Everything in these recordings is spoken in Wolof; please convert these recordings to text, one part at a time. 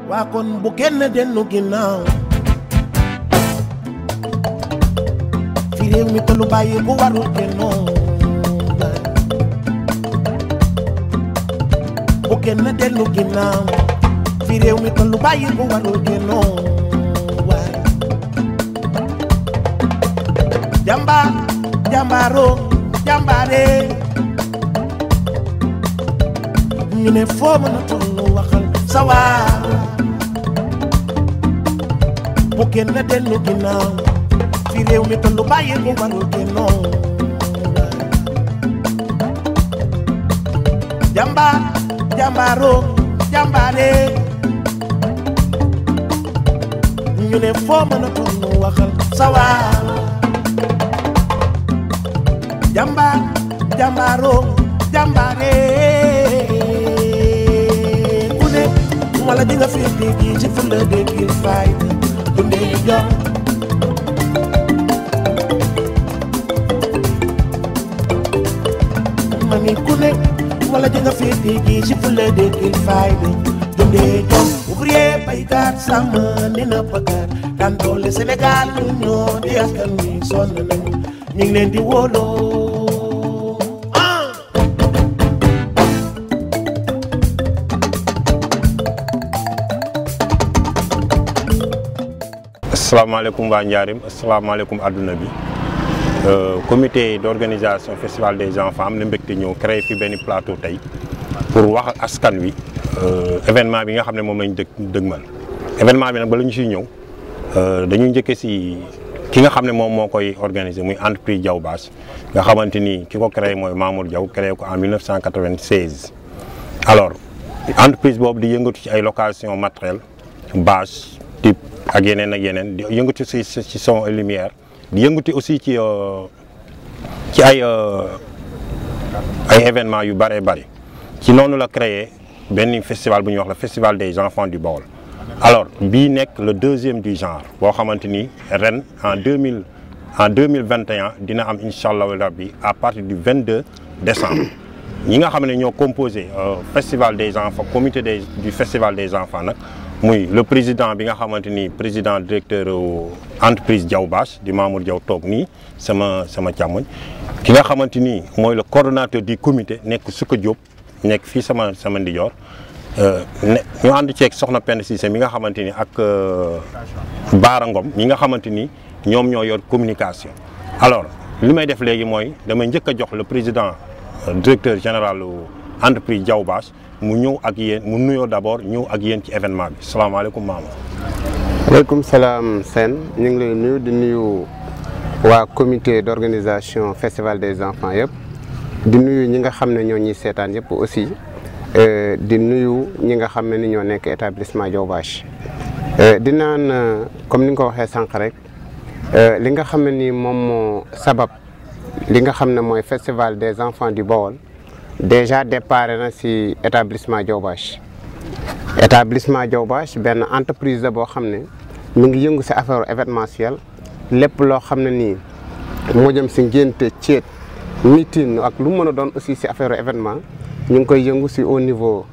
waa kon bu kenn dellu ginnaaw fi réew mi tollu bàyyi ku warul kennoo bu kenn dellu ginnaaw fi réew mi tollu bàyyi ku warul kennoo waay jàmbaar jàmbaaroo jàmbaare ñu ne foo mën a tollu waxal sawaar bu kenn dellu ginnaaw fi réew mi tollu bàyyi ko warul kennoo jàmbaar jàmbaaroo jàmbaare ñu ne foo mën a tollu waxal sawaar jàmbaar jàmbaaroo jàmbaare ku ne wala di nga fi dégg ci fulla déggil fayda dundee jox mami ku ne wala di nga fi dégg ci fulla déggil fayda dundee jox ouvrier baykat sàmm ni na pakat kan doole Sénégal ñu ñoo di askan wi sonn nañu ñu ngi leen di wóoloo asalaamaaleykum waa Njaarim asalaamaaleykum adduna bi comité d'organisation festival des enfants am na mbégte ñëw créé fi benn plateau tey pour wax ak askan wi événement bi nga xam ne moom lañ dëgmal événement bi nag bala ñu siy ñëw dañuy njëkkee si ki nga xam ne moom moo koy organiser muy entreprise Diaw Bache nga xamante ni ki ko créé mooy Mamour Diaw créé ko en 1996 alors entreprise boobu di yëngatu ci ay location matériel bâche type ak yeneen di yëngatu ci son et lumière di yëngatu aussi ci ay événements yu bari ci noonu la créé benn festival bu ñuy wax le festival des enfants du Baol alors bii nekk le deuxième du genre boo xamante ni ren en 2021 dina am incha allah rabbi à partir du 22 décembre ñi nga xam ne ñoo composé festival des enfants comité du festival des enfants nag muy le président bi nga xamante ni président directeur entreprise Diaw Bache di Mamour Diaw toog nii sama càmmoñ ki nga xamante ni mooy le coordonnateur du comité nekk Suka Diop nekk fii sama ndijoor ñu ànd ceeg soxna Penda Cissé mi nga xamante ni ak Baara Ngom ñi nga xamante ni ñoom ñoo yor communication alors li may def léegi mooy damay njëkk a jox le président directeur général entreprise Diaw Bache mu ñëw ak yéen mu nuyoo d'abord ñëw ak yéen ci événement bi salaamaaleykum maama. waaleykum salaam Sène ñu ngi lay nuyu di nuyu waa comité d'organisation festival des enfants yëpp di nuyu ñi nga xam ne ñoo ñuy seetaan yëpp aussi di nuyu ñi nga xam ne ni ñoo nekk établissement Diaw Bache di naan comme ni nga ko waxee sànq rek li nga xam ne ni moom moo sabab li nga xam ne mooy festival des enfants du Baol. déjà départ na ci établissement Diaw Bache benn entreprise la boo xam ne mu ngi yëngu ci affaire événementielle lépp loo xam ne nii moo jëm ci ngénte ceet meeting ak lu mën a doon aussi ci affaire événement ñu ngi koy yëngu ci au niveau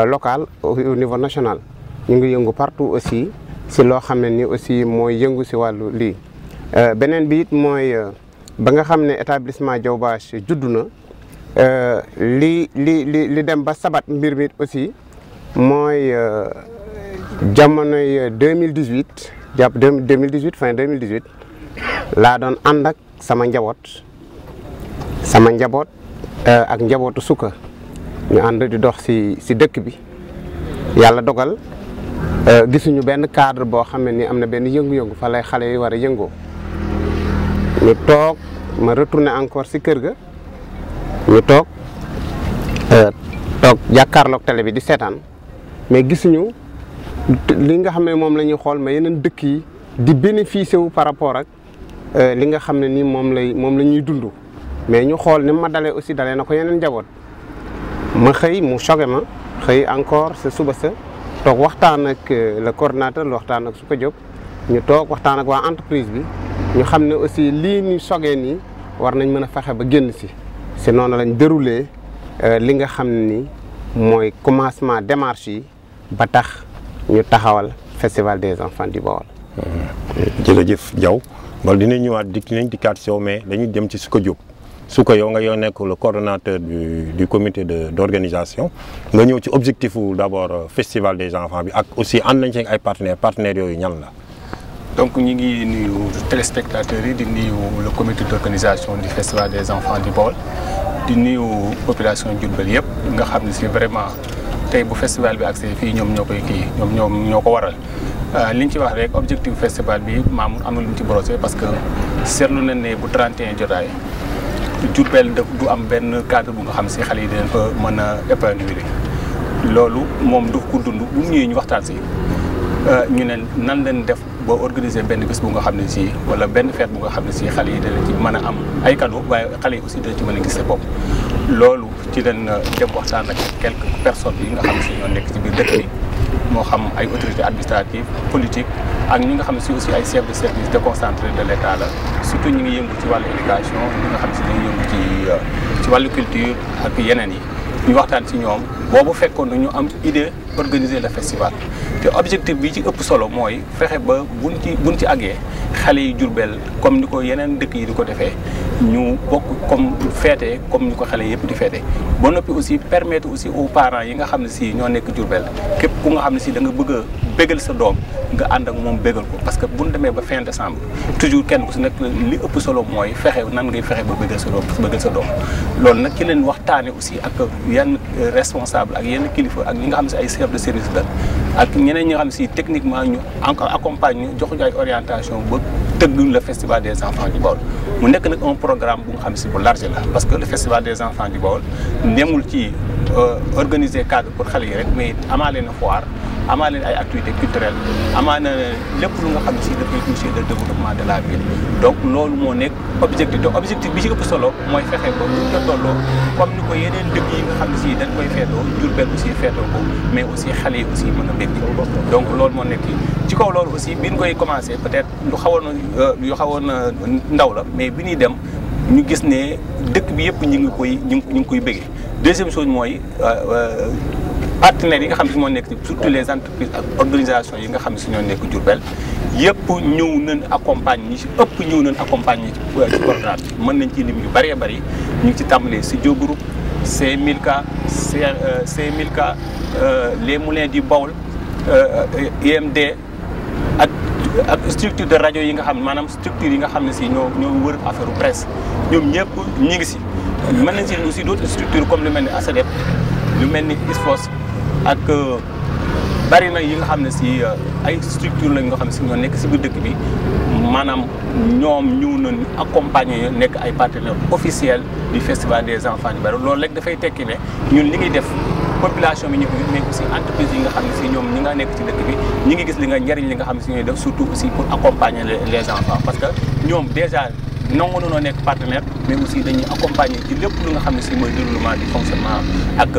local au niveau national ñu ngi yëngu partout aussi ci loo xam ne nii aussi mooy yëngu ci wàllu lii beneen bi it mooy ba nga xam ne établissement Diaw Bache juddu na li dem ba sabat mbir mi aussi mooy jamonoy 2018 jàpp 2018 fin 2018 laa doon ànd ak sama njaboot ak njabootu Suka ñu ànd di dox ci dëkk bi yàlla dogal gisuñu benn cadre boo xam ne ni am na benn yëngu-yëngu fa lay xale yi war a yëngoo ñu toog ma retourné encore ci kër ga ñu toog jàkkaarloog télé bi di seetaan mais gisuñu li nga xam ne moom la ñuy xool mais yeneen dëkk yi di bénéficier wu par rapport ak li nga xam ne nii moom la ñuy dund mais ñu xool ni ma dalee aussi dalee na ko yeneen njaboot ma xëy mu choqué ma xëy encore sa suba sa toog waxtaan ak le coordinateur waxtaan ak Suka Diop ñu toog waxtaan ak waa entreprise bi ñu xam ne aussi lii ñu sogee nii war nañ mën a fexe ba génn si noonu lañ déroulé li nga xam ni mooy commencement démarche yi ba tax ñu taxawal festival des enfants du Baol. jërëjëf Diaw wala dinañ ñëwaat dinañ dikkaat si yow mais dañuy dem ci Souka Diop Souka yow nga yow nekk le coordonnateur du comité d'organisation nga ñëw ci objectif d'abord festival des enfants bi ak aussi ànd nañ ci ay partenaires yooyu ñan la. donc ñu ngi nuyu téléspectateurs yi di nuyu le comité d'organisation du festival des enfants du Baol di nuyu population Diourbel yëpp nga xam ne si vraiment tey bu festival bi accès fii ñoom ñoo koy kii ñoom ñoo ko waral. li ñu ci wax rek objectif festival bi Mamour am na lu ñu ci brosser parce que seetlu nañ ne bu 31 jotaay Diourbel du am benn cadre bu nga xam si xale yi dinañ fa mën a épanouir loolu moom du ko dund bu ñëwee ñu waxtaan si ñu ne nan leen def boo organiser benn bés bu nga xam ne si wala benn fête bu nga xam ne si xale yi dana ci mën a am ay cadeau waaye xale yi aussi dana ci mën a gis seen bopp loolu ci leen dem waxtaan ak quelques personnes yi nga xam ne si ñoo nekk ci biir dëkk bi moo xam ay autorités administratives politiques ak ñi nga xam ne si aussi ay chefs de service déconcentrés de l'État la surtout ñi ngi yëngu ci wàllu éducation ñi nga xam si dañuy yëngu ci wàllu culture ak yeneen yi ñu waxtaan ci ñoom boobu fekkoon na ñu am idée organiser le festival te objectif bi ci ëpp solo mooy fexe ba buñ ci àggee xale yi Diourbel comme ni ko yeneen dëkk yi di ko defee ñu bokk comme feete comme ni ko xale yëpp di feete ba noppi aussi permettre aussi aux parents yi nga xam ne si ñoo nekk Diourbel képp ku nga xam ne si da nga bëgg a bégal sa doom nga ànd ak moom bégal ko parce que buñ demee ba fin décembre toujours kenn ku si nekk li ëpp solo mooy fexe nan ngay fexe ba bégal sa doom loolu nag ci leen waxtaane aussi ak yenn responsable ak yenn kilifa ak ñi nga xam ne si ay chef de service la ak ñeneen ñi nga xam ne si techniquement ñu encore accompagne ñu joxuñu ay orientation ba tëgg le festival des enfants du Baol mu nekk nag un programme bu nga xam ne si bu large la parce que le festival des enfants du Baol nemul ci organiser cadre pour xale yi rek mais amaale na foire amaale na ay activités culturelles amaana lépp lu nga xam ne si dafay toucher le développement de la ville donc loolu moo nekk objectif te objectif bi ci ëpp solo mooy fexe ba bu ñu tolloo comme ni ko yeneen dëkk yi nga xam ne si dañ koy feetoo Diourbel aussi feetoo ko mais aussi xale yi aussi mën a bég donc loolu moo nekk ci kaw loolu aussi bi ñu koy commencé peut-être lu xawoon ndaw la mais bi ñuy dem ñu gis ne dëkk bi yëpp ñu ngi koy béggee deuxième chose mooy partenaires yi nga xam ne si moo nekk surtout les entreprises ak organisations yi nga xam ne si ñoo nekk Diourbel yëpp ñëw nañ accompagne ñi si ëpp ñëw nañ accompagne ci programme bi mën nañ ci lim yu bëree bëri ñu ngi ci tàmbalee Studio Groupe C1000K C1000K les Moulins du Baol IMD ak structure de rajo yi nga xam ne maanaam structure yi nga xam ne si ñoo wër affaire presse ñoom ñëpp ñi ngi si mën nañ si aussi d'autres structures comme lu mel ni ASADEP lu mel ni ISFOS ak bari na yi nga xam ne si ay structure lañ nga xam ne si ñoo nekk si biir dëkk bi maanaam ñoom ñëw nañ accompagner nekk ay partenaires officiels du festival des enfants du Baol loolu rek dafay tekki ne ñun li ngi def population bi ñu ko mais aussi entreprise yi nga xam ne si ñoom ñi nga nekk ci dëkk bi ñi ngi gis li nga njëriñ li nga xam ne si ñooy def surtout aussi pour accompagner les enfants parce que ñoom déjà nangu nañoo nekk partenaire mais aussi dañuy accompagner ci lépp lu nga xam ne si mooy déroulement du fonctionnement ak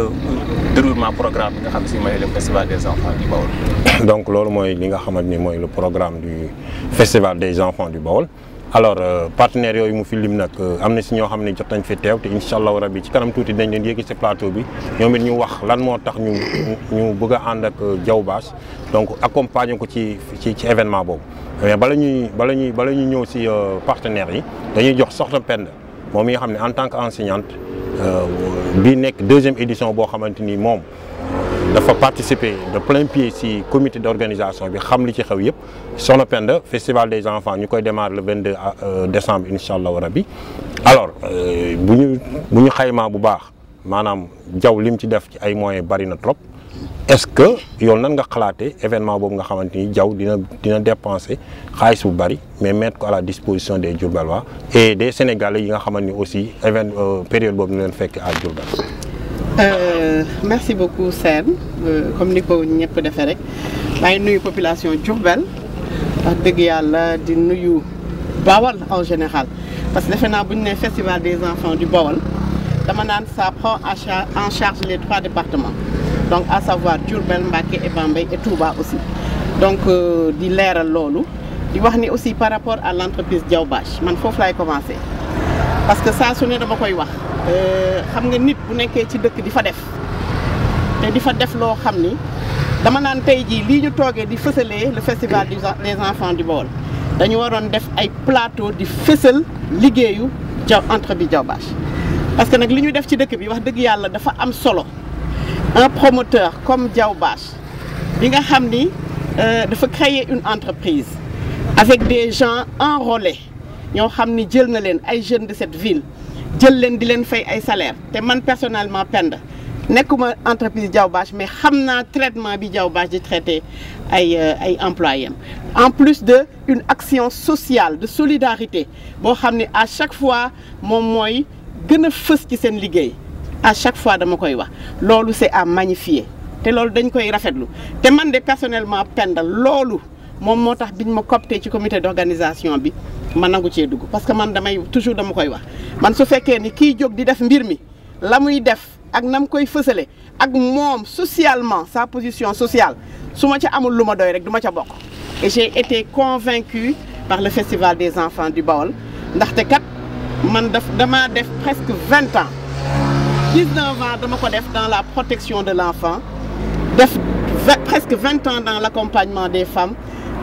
déroulement programme bi nga xam ne si mooy le festival des enfants du Baol. donc loolu mooy li nga xamante ni mooy le programme du festival des enfants du Baol alors partenaires yooyu mu fi lim nag am na si ñoo xam ne jot nañ fi teew te incha allahu rabi ci kanam tuuti dañ leen yéegi si plateau bi ñoom it ñu wax lan moo tax ñu bëgg a ànd ak Diaw Bache donc accompagner ko ci événement boobu. mais bala ñuy ñëw si partenaires yi dañuy jox Soxna Penda moom mi nga xam ne en tant que enseignante bi nekk deuxième édition boo xamante ni moom dafa participer de plein pied si comité d'organisation bi xam li ci xew yëpp Soxna Penda festival des enfants ñu koy démarrer le 22 décembre incha allahu rabbi alors bu ñu xaymaa bu baax maanaam Diaw lim ci def ci ay moyens bari na trop. est-ce que yow nan nga xalaatee événement boobu nga xamante ni Diaw dina dépenser xaalis bu bari mais mettre ko à la disposition des Diourbellois et des Sénégalais yi nga xamante ni aussi période boobu ñu leen fekk à Diourbel. merci beaucoup Sène comme ni ko ñëpp defee rek maa ngi nuyu population Diourbel wax dëgg yàlla di nuyu Baol en général parce que defe naa bu ñu nee festival des enfants du Baol dama naan ça prend en charge les 3 départements. donc à savoir Diourbel Mbacké et Bambey et Touba aussi donc di leeral loolu di wax ni aussi par rapport à l'entreprise Diaw Bache man foofu laay commencer parce que saa su ne dama koy wax xam nga nit bu nekkee ci dëkk di fa def te di fa def loo xam ni dama naan tey jii lii ñu toogee di fësalee le festival des enfants du Baol dañu waroon def ay plateau di fësal liggéeyu entre bi Diaw-Bache parce que nag li ñu def ci dëkk bi wax dëgg yàlla dafa am solo un promoteur comme Diaw-Bache bi nga xam ni dafa créer une entreprise avec des gens enrôlés ñoo xam ni jël na leen ay jeunes de cette ville jël leen di leen fay ay salaire te man personnellement Penda nekkuma entreprise Diaw-Bache mais xam naa traitement bi Diaw-Bache di traité ay employés en plus de une action sociale de solidarité boo xam ni à chaque fois moom mooy gën a fës ci seen liggéey à chaque fois dama koy wax loolu c'est à magnifier te loolu dañ koy rafetlu te man de personnellement Penda loolu moom moo tax biñ ma coopté ci comité d'organisation bi ma nangu cee dugg parce que man toujours dama koy wax man su fekkee ni kiy jóg di def mbir mi la muy def ak nam koy fësale ak moom socialement sa position sociale su ma ca amul lu ma doy rek du ma ca bokk et j'ai été convaincue par le festival des enfants du Baol ndaxte kat man dama def presque 20 ans 19 ans dama ko def dans la protection de l'enfant def presque 20 ans dans l'accompagnement des femmes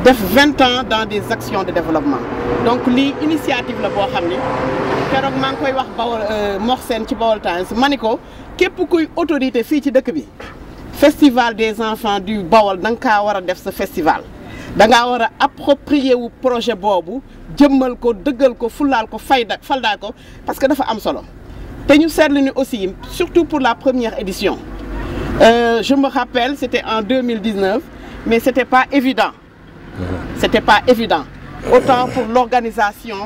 def 20 ans dans des actions de développement donc lii initiative la boo xam ni keroog maa ngi koy wax Baol Mor Sène ci Baol Times ma ni ko képp kuy autorité fii ci dëkk bi festival des enfants du Baol da nga kaa war a def sa festival da ngaa war a approprier wu projet boobu jëmmal ko dëggal ko fulaal ko faldaa ko parce que dafa am solo te ñu seetlu ni aussi surtout pour la première édition je me rappelle c'était en 2019 mais c'était pas évident autant pour l'organisation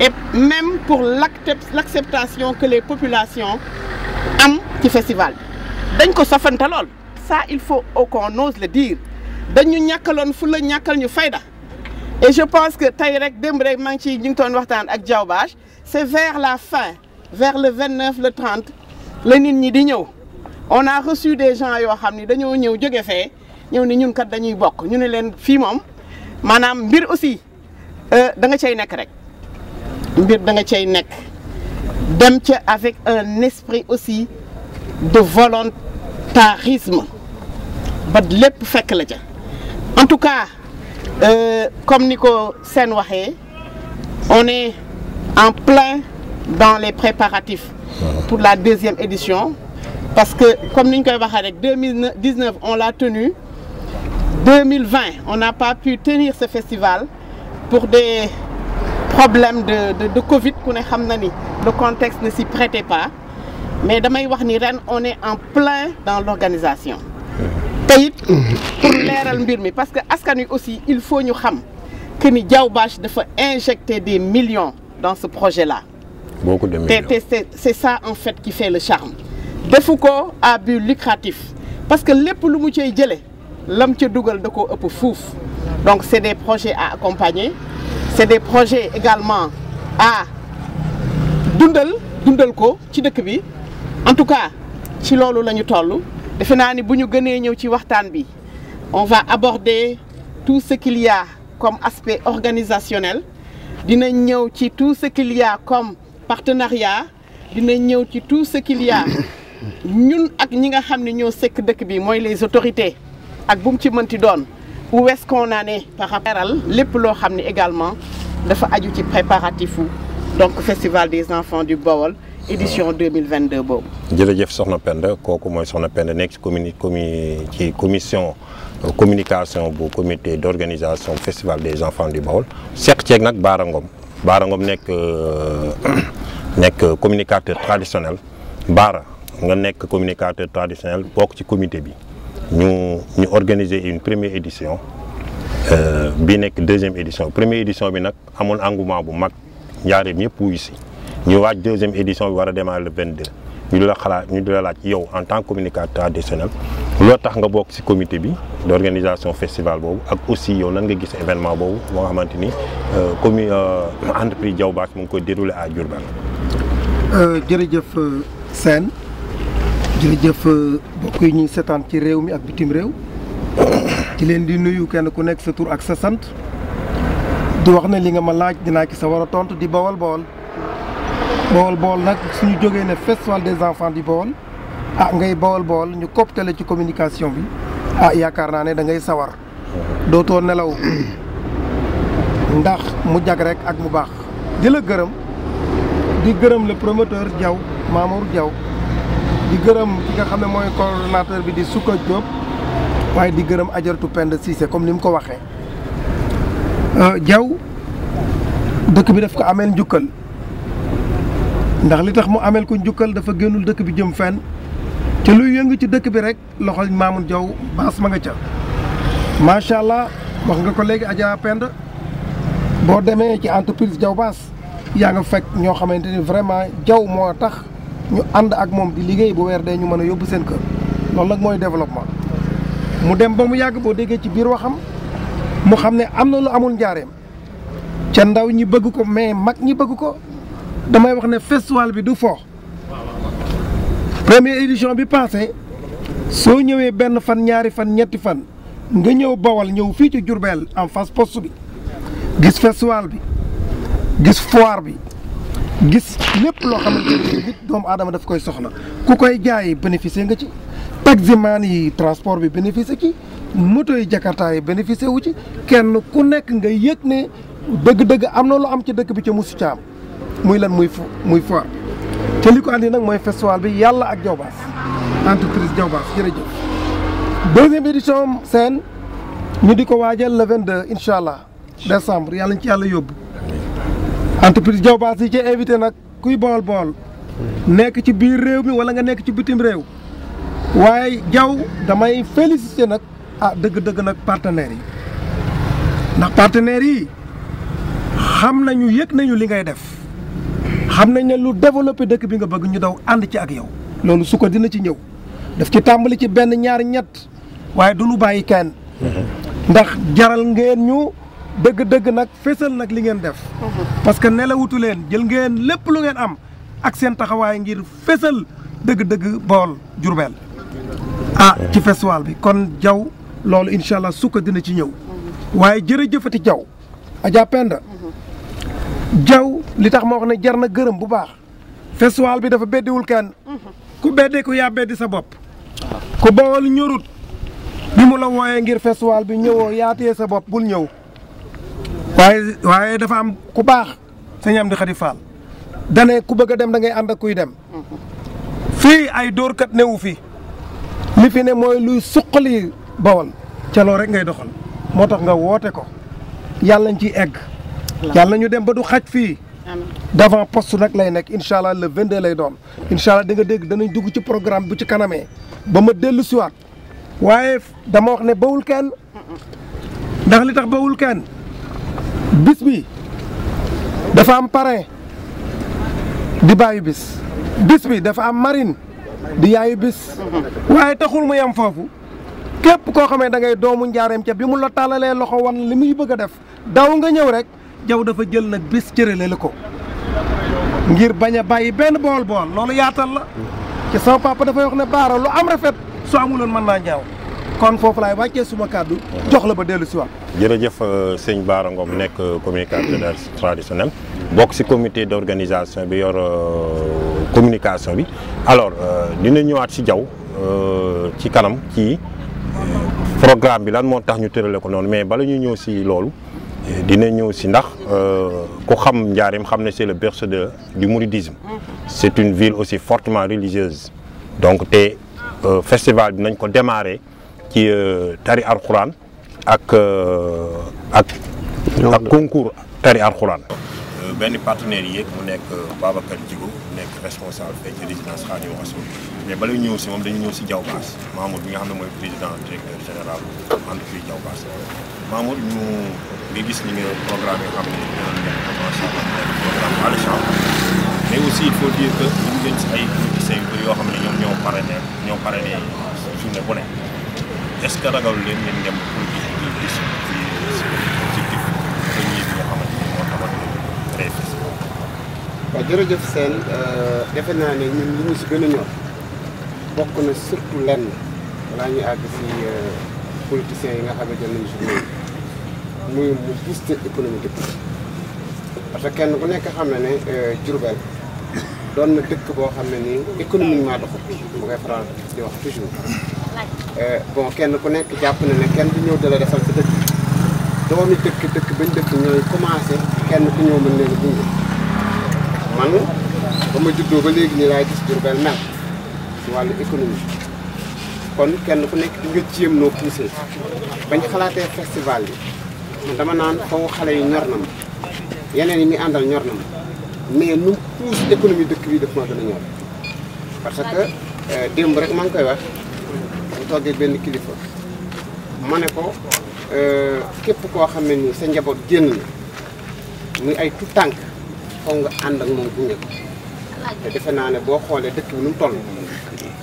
et même pour l'acceptation que les populations am ci festival bi dañ ko safante lool ça il faut qu'on ose le dire dañu ñàkkaloon fu la ñàkkal ñu fayda et je pense que tey rek démb rek maa ngi ci ñu ngi doon waxtaan ak Diaw-Bache c'est vers la fin vers le 29 le 30 la nit ñi di ñëw on a reçu des gens yoo xam ni dañoo ñëw jóge fee ñëw ni ñun kat dañuy bokk ñu ne leen fii moom maanaam mbir aussi da nga cay nekk rek mbir da nga cay nekk dem ca avec un esprit aussi de volontarisme ba lépp fekk la ca en tout cas comme ni ko Sène waxee on est en plein dans les préparatifs pour la deuxième édition parce que comme ni ñu koy waxee rek 2019 on l'a tenu 2020 on n'a pas pu tenir ce festival pour des problèmes de Covid ku ne xam na ni le contexte ne s'y prêtait pas mais damay wax ni ren on est en plein dans l'organisation te it pour leeral mbir mi parce que askan wi aussi il faut ñu xam que ni Diaw-Bache dafa injecter des millions dans ce projet-là. Beaucoup de millions. C'est ça en fait qui fait le charme defu ko à but lucratif parce que lépp lu mu cay jële lam ca dugal da koo ëpp fuuf donc c'est des projets à accompagner c'est des projets également à dundal ko ci dëkk bi en tout cas ci loolu la ñu toll defe naa ni bu ñu gënee ñëw ci waxtaan bi on va aborder tout ce qu'il y a comme aspect organisationnel dinañ ñëw ci tout ce qu'il y a comme partenariat dinañ ñëw ci tout ce qu'il y a ñun ak ñi nga xam ne ñoo sekk dëkk bi mooy les autorités ak bu mu ci mënti doon où est-ce qu'on en est par rapport lépp loo xam ne également dafa aju ci préparatif donc festival des enfants du Baol édition 2022 boobu. jërëjëf Soxna Penda kooku mooy Soxna Penda nekk ci commission communication bu comité d'organisation festival des enfants du Baol seq ceeg nag Bara Ngom nekk communicateur traditionnel Bara nga nekk communicateur traditionnel bokk ci comité bi ñu organiser une première édition bi nekk deuxième édition première édition bi nag amoon engouement bu mag njaareem ñëpp wuyu si ñu waaj deuxième édition bi war a démarrer le 22 ñu di la laaj yow en tant que communicateur traditionnel loo tax nga bokk ci comité bi d'organisation festival boobu ak aussi yow nan nga gis événement boobu moo nga xamante ni entreprise Diaw-Bache mu ngi koy dérouler à Diourbel. jërëjëf Sène jërëjëf mbokk yi ñuy seetaan ci réew mi ak bitim réew ci leen di nuyu kenn ku nekk sa tur ak sa sant di wax ne li nga ma laaj dinaa ci sa war a tontu di Baol nag suñu jógee ne festival des enfants du Baol ngay Baol ñu cooptale ci communication bi yaakaar naa ne da ngay sawar dootoo nelaw ndax mu jag rek ak mu baax di la gërëm di gërëm le promoteur Diaw Mamour Diaw di gërëm ki nga xam ne mooy coordonnateur bi di Souka Diop waaye di gërëm Ajaratu Penda Cissé comme ni mu ko waxee Diaw dëkk bi daf ko ameel njukkal ndax li tax mu ameel ko njukkal dafa génnul dëkk bi jëm fenn te luy yëngu ci dëkk bi rek loxol Mamour Diaw baas ma nga ca macha allah wax nga ko léegi Adja Penda boo demee ci entreprise Diaw Baas yaa nga fekk ñoo xamante ni vraiment Diaw moo tax ñu ànd ak moom di liggéey bu weer dee ñu mën a yóbbu seen kër loolu nag mooy développement mu dem ba mu yàgg boo déggee ci biir waxam mu xam ne am na lu amul njaareem ca ndaw ñi bëgg ko mais mag ñi bëgg ko damay wax ne festival bi du fo première édition bi passé soo ñëwee benn fan ñaari fan ñetti fan nga ñëw Bawol ñëw fii ci Diourbel en face poste bi gis festival bi gis foire bi gis lépp loo xamante ne nit doomu aadama daf koy soxla ku koy jaay bénéficier nga ci taximaan yi transport bi bénéficier ci moto yi jakarta yi bénéficier wu ci kenn ku nekk nga yëg ne dëgg-dëgg am na lu am ci dëkk bi ca musu caam muy lan muy foire te li ko andi nag mooy festival bi yàlla ak Diaw Baas entreprise Diaw Baas jërëjëf deuxième édition seen ñu di ko waajal le 22 incha allah décembre yàlla ñu ci yàlla yóbbu entreprise Diaw Baas yi ci invité nag kuy bool nekk ci biir réew mi wala nga nekk ci bitim réew waaye Diaw damay félicité nag dëgg-dëgg nag partenaires yi ndax partenaires yi xam nañu yëg nañu li ngay def xam nañ ne lu développé dëkk bi nga bëgg ñu daw ànd ci ak yow loolu su ko dina ci ñëw daf ci tàmbali ci benn ñaar ñett waaye du ñu bàyyi kenn ndax jaral ngeen ñu dëgg-dëgg nag fésal nag li ngeen def parce que nelawutu leen jël ngeen lépp lu ngeen am ak seen taxawaay ngir fésal dëgg-dëgg Bawol Diourbel ci festival bi kon Diaw loolu incha allah sukka dina ci ñëw waaye jërëjëfati Diaw Adja Penda Diaw li tax ma wax ne jar na gërëm bu baax festival bi dafa beddiwul kenn ku beddee ku yaa beddi sa bopp ku Bawol ñorut bi mu la wooyee ngir festival bi ñëwoo yaatee sa bopp bul ñëw waaye dafa am ku baax sëñ Amdi Khady Fall dane ku bëgg a dem da ngay ànd ak kuy dem fii ay dóorkat newu fi li fi ne mooy luy suqali Bawol ca loolu rek ngay doxal moo tax nga woote ko yàlla ñu ciy egg yàlla ñu dem ba du xaj fii d'avant poste nag lay nekk incha allah le 22 lay doon incha allah di nga dégg danañ dugg ci programme bu ci kanamee ba ma dellu siwaat waaye dama wax ne bawul kenn ndax li tax bawul kenn bis bi dafa am parrain di bàyyi bis bi dafa am marine di yaayu bis waaye taxul mu yem foofu képp koo xamee da ngay doomu njaareem ca bi mu la tàllalee loxo wan li muy bëgg a def daw nga ñëw rek Diaw dafa jël nag bis cërale la ko ngir bañ a bàyyi benn bool loolu yaatal la ci sama papa dafay wax ne baara lu am rafet su amuloon mën naa ñaaw kon foofu laay wàccee suma kàddu jox la ba dellu si waat. jërëjëf sëñ Bara Ngom nekk communicateur traditionnel bokk ci comité d'organisation bi yor communication bi alors dina ñëwaat ci Diaw ci kanam ci programme bi lan moo tax ñu tërale ko noonu mais bala ñu ñëw ci loolu dina ñëw ci ndax ku xam Njaaréem xam ne c'est le berceau du mouridisme c'est une ville aussi fortement religieuse donc te festival bi nañ ko démarrer ci tari alxuraan ak concours tari alxuraan benn partenaire yi mu nekk Babacar Djigo nekk responsable fee ci résidence Khadimou Rassoul mais bala ñëw ci moom dañu ñëw ci Diaw Baas Mamour bi nga xam ne mooy président directeur général entreprise Diaw Baas Mamour ñu nga gis ni nga programme yoo xam ne dinañ nekk macha allah nekk programme alléchant mais aussi il faut dire que ñu ngi ci ay politiciens yu bëri yoo xam ne ñoom ñoo parrainé journée bu ne est-ce que ragal leen ngeen dem politique bi gis ci objectif premier bi nga xamante ni moo taxoon créé festival. waaw jërëjëf Sène defe naa ne ñun li ñu si gën a ñor bokk na surtout lenn balaa ñuy àgg si politiciens yi nga xam ne jël nañu journée muy mu booster économie dëkk parce que kenn ku nekk xam na ne Diourbel doon na dëkk boo xam ne nii économiquement doxul mu koy faral di wax toujours bon kenn ku nekk jàpp na ne kenn du ñëw dala defal sa dëkk doomi dëkk bañ dëkk ñooy commencé kenn ku ñëw mën leen a gunge man ba ma juddoo ba léegi nii laay gis Diourbel mel ci wàllu économie kon kenn ku nekk di nga jéem noo poussé bañ xalaatee festival bi man dama naan foofu xale yi ñor na ma yeneen yi muy àndal ñor na ma mais nu pousse économie dëkk bi daf ma gën a ñor parce que démb rek maa ngi koy wax mu toogee benn kilifa ma ne ko képp koo xam ne nii sa njaboot génn na muy ay tout tànk foog nga ànd ak moom gunge ko te defe naa ne boo xoolee dëkk bi nu mu toll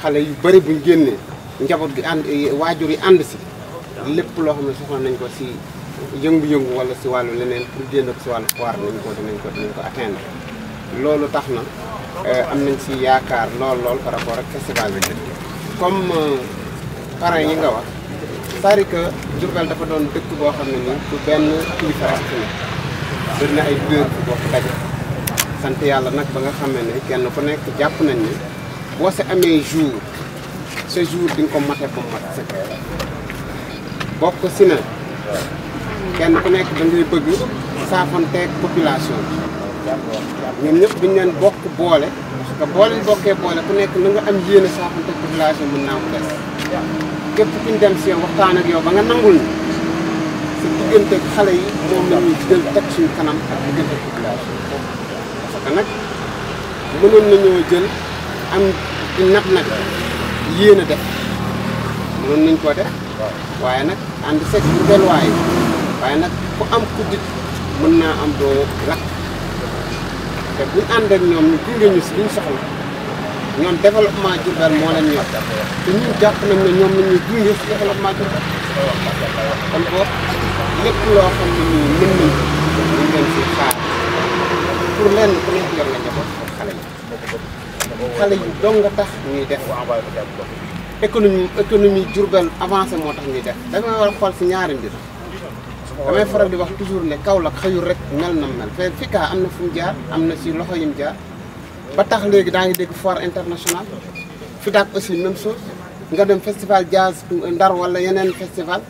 xale yu bëri buñ génnee njaboot gi ànd waajur yi ànd si lépp loo xam ne soxla nañ ko si yëngu-yëngu wala si wàllu leneen pour génn ko si wàllu foire dinañ ko atteindre loolu tax na am nañ si yaakaar lool par rapport ak festival bi comme parents yi nga wax c'est-à-dire que Diourbel dafa doon dëkk boo xam ne nii du benn kilifa ak fi bëri na ay leader bu bokk daje sant yàlla nag ba nga xam ne kenn ku nekk jàpp nañ ni boo si amee jour ce jour di nga ko mate ba mat sa bokk si na kenn ku nekk da ngay bëgg saafanteeg population bi ñoom ñëpp duñ leen bokk boole parce que boo leen bokkee boole ku nekk na nga am yéene saafanteeg population mën naa ko des képp ku ñu dem si yow waxtaan ak yow ba nga nangul ni si diggante xale yi moom la ñuy jël teg suñu kanam ak diggante population parce que nag mënoon nañoo jël am di nag yéen a def mënoon nañ koo def waaye nag ànd seeg bu delluwaay waaye nag ku am ku dit mën naa am doo lakk te buñ ànd ak ñoom ñu gunge ñu si liñ soxla ñoom développement Diourbel moo leen ñor te ñun jàpp nañ ne ñoom la ñuy gunge si développement Diourbel kon boog lépp loo xam ne nii mën nañ ñu leen si xaar pour lenn ku nekk yor nga njaboot pour xale yi dong nga tax ñuy def économie Diourbel avancé moo tax ñuy def damay war a xool si ñaari mbir damay faral di wax toujours ne Kaolack xëyul rek mel na mel fii kaa am na fu mu jaar am na si loxo yim jaar ba tax léegi daa ngi dégg foire internationale fi daak aussi même chose nga dem festival jazz Ndar wala yeneen festival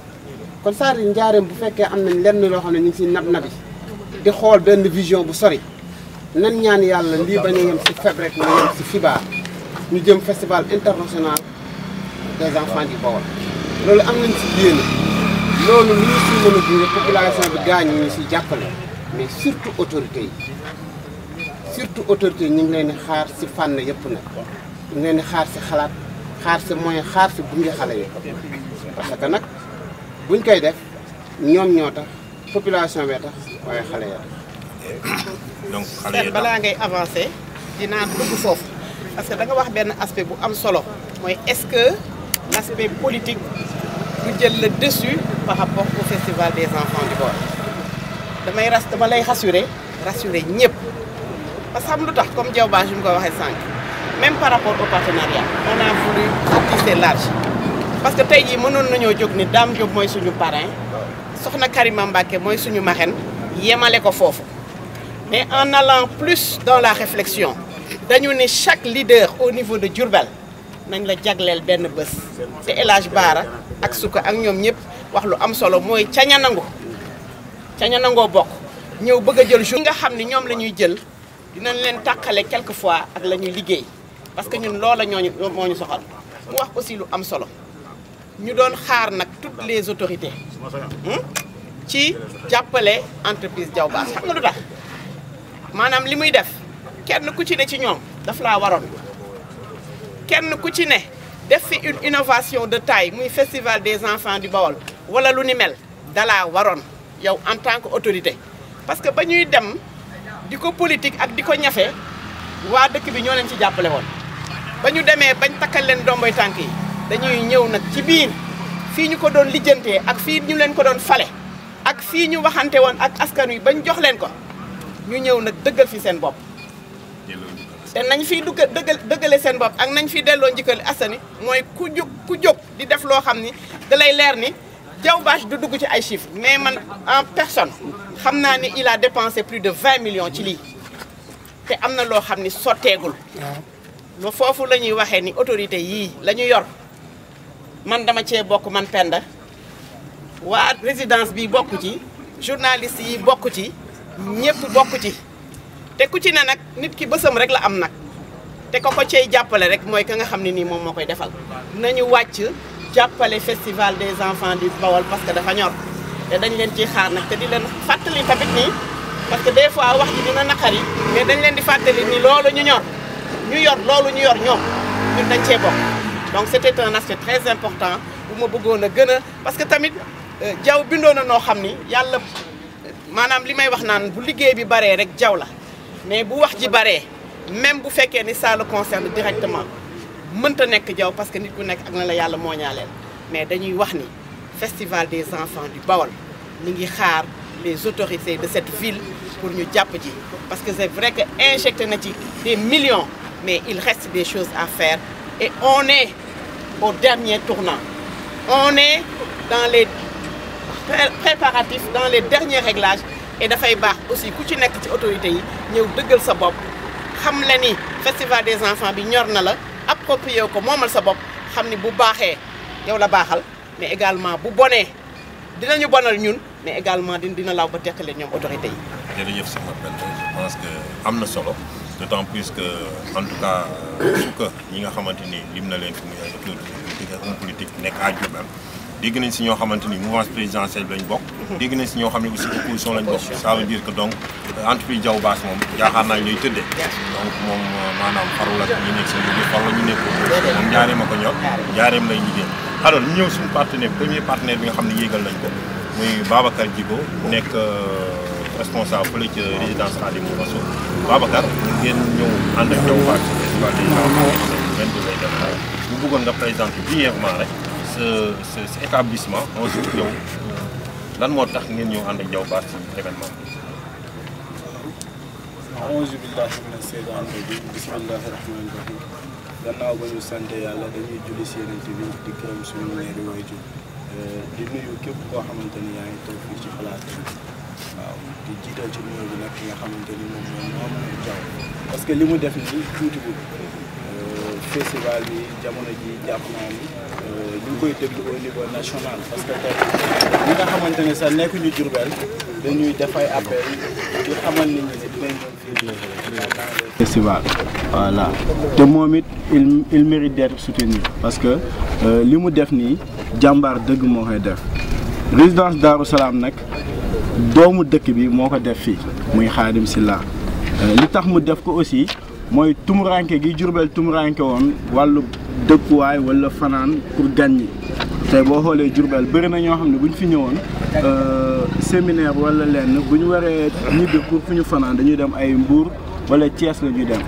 kon saa yi njaareem bu fekkee am nañ lenn loo xam ne ñu ngi siy nabi di xool benn vision bu sori nan ñaan yàlla lii bañ a yem si FEB rek nga yem si FIBA ñu jëm festival international des enfants du Baol loolu am nañ si yéene loolu li ñu siy mën a gunge population bi gaañ ñu siy jàppale mais surtout autorités yi ñu ngi leen di xaar si fànn yëpp nag ñu ngi leen di xaar si xalaat xaar si moyen xaar si gunge xale yi parce que nag buñ koy def ñoom ñoo tax population bee tax waaye xale ya donc xale yi balaa ngay avancé dinaa dugg foofu parce que da nga wax benn aspect bu am solo mooy est-ce que l'aspect politique du jël le dessus par rapport au festival des enfants du Baol dama lay rassurer ñëpp parce que xam lu tax comme Diaw Ba ju mu ko waxee sànq même par rapport au partenariat on a voulu tisser large parce que tey jii mënoon nañoo jóg ni Dame Diop mooy suñu parrain Soxna Karima Mbacké mooy suñu marraine yemale ko foofu mais en allant plus dans la réflexion dañu ne chaque leader au niveau de Diourbel nañ la jagleel benn bés te El Hadj Baara ak Souka ak ñoom ñëpp wax lu am solo mooy caña nangoo bokk ñëw bëgg a jël jour nga xam ni ñoom la ñuy jël dinañ leen tàqale quelquefois ak la ñuy liggéey parce que ñun loola moo ñu soxal mu wax aussi lu am solo ñu doon xaar nag toutes les autorités ci jàppale entreprise Diaw Ba xam nga lu tax maanaam li muy def kenn ku ci ne ci ñoom daf laa waroon kenn ku ci ne def fi une innovation de taille muy festival des enfants du Baol wala lu ni mel dalaa waroon yow en tant que autorité parce que ba ñuy dem di ko politique ak di ko ñafe waa dëkk bi ñoo leen ci jàppale woon ba ñu demee bañ takkal leen domboy tànk yi dañuy ñëw nag ci biir fii ñu ko doon lijjantee ak fii ñu leen ko doon fale ak fii ñu waxante woon ak askan wi bañ jox leen ko ñu ñëw nag dëggal fi seen bopp te nañ fiy dëggale seen bopp ak nañ fiy delloo njëkkal askan wi mooy ku jóg di def loo xam ni da lay leer ni Diaw Ba du dugg ci ay chiffres mais man en personne xam naa ni il a dépensé plus de 20 millions ci lii te am na loo xam ni sotteegul foofu la ñuy waxee ni autorité yii la ñu yor man dama cee bokk man Penda waa résidence bi bokk ci journaliste yi bokk ci ñëpp bokk ci te ku ci ne nag nit ki bësam rek la am nag te ko cey jàppale rek mooy ka nga xam ne nii moom moo koy defal nañu wàcc jàppale festival des enfants du Baol parce que dafa ñor te dañ leen ciy xaar nag te di leen fàttali tamit nii parce que des fois wax ji dina naqari mais dañ leen di fàttali ni loolu ñu yor loolu ñu yor ñoom ñun dañ cee bokk donc c'était un aspect très important bu ma bëggoon a gën a parce que tamit jaw bindoo na noo xam ni yàlla maanaam li may wax naan bu liggéey bi baree rek jaw la mais bu wax ji baree même bu fekkee ni ça le concerne directement mënta nekk jaw parce que nit ku nekk ak na la yàlla moo ñaaleel mais dañuy wax ni festival des enfants du Baol mi ngi xaar les autorités de cette ville pour ñu jàpp ji parce que c'est vrai que injecté na ci des millions mais il reste des choses à faire et on est au dernier tournant on est dans les préparatifs dans les derniers réglages et dafay baax aussi ku ci nekk ci autorités yi ñëw dëggal sa bopp xam la ni festival des enfants bi ñor na la approprié ko moomal sa bopp xam ni bu baaxee yow la baaxal mais également bu bonee dinañu bonal ñun mais également dina law ba teqale ñoom autorités yi. jërëjëf sama Penda je pense que am na solo d'autant plus que en tout cas que ñi nga xamante ni lim na leen fi muy ay autorité politique nekk à Diourbel dégg nañ si ñoo xamante ni mouvance présidentielle lañ bokk. dégg nañ si ñoo xam ne aussi opposition lañ bokk. ça veut dire que donc entreprise Diaw Bass moom yaakaar naa ñuy tëddee. donc moom maanaam farul ak ñi nekk si liggéey farul ñu nekk moom njaareem a ko ñor njaareem lay liggéey. alors ñu ñëw suñu partenaire premier partenaire bi nga xam ne yéegal nañ ko muy Babacar Djigo nekk responsable fële ci résidence Khadimou Rassoul Babacar ngeen ñëw ànd ak Diaw Bass ci festival des enfants 22 lay def bu bëggoon nga présenter brièvement rek ce établissement ensuite yow lan moo tax ngeen ñëw ànd ak Diaw Bass ci événement bi. auzu billahi mina seytaani rajiim bismillahi rahmaani rahiim gannaaw ba ñu sant yàlla dañuy julli si Yonent bi di gërëm suñu ñaari waajur di nuyu képp koo xamante ni yaa ngi toog fii ci plateau waaw di jiital ci nuyu bi nag ki nga xamante ni moom mooy Mamadou Diaw parce que li mu def nii tuutiwul festival bi jamono ji jàpp naa ni ñu ngi koy déglu au niveau national parce que tey ñi nga xamante ne sax nekkuñu Diourbel dañuy def ay appel di xamal nit ñi ne dinañ ñëw fii festival voilà te moom it il mérite d'être soutenu parce que li mu def nii jàmbaar dëgg moo koy def résidence Darou Salaam nag doomu dëkk bi moo ko def fii muy Khadim Sylla li tax mu def ko aussi mooy tumuranke gi Diourbel tumuranke woon wàllu dëkkuwaay wala fanaan pour gan ñi tey boo xoolee Diourbel bëri na ñoo xam ne bu ñu fi ñëwoon séminaire wala lenn bu ñu waree ñibbi pour fu ñu fanaan dañuy dem ay Mbour wala Thiès la ñuy dem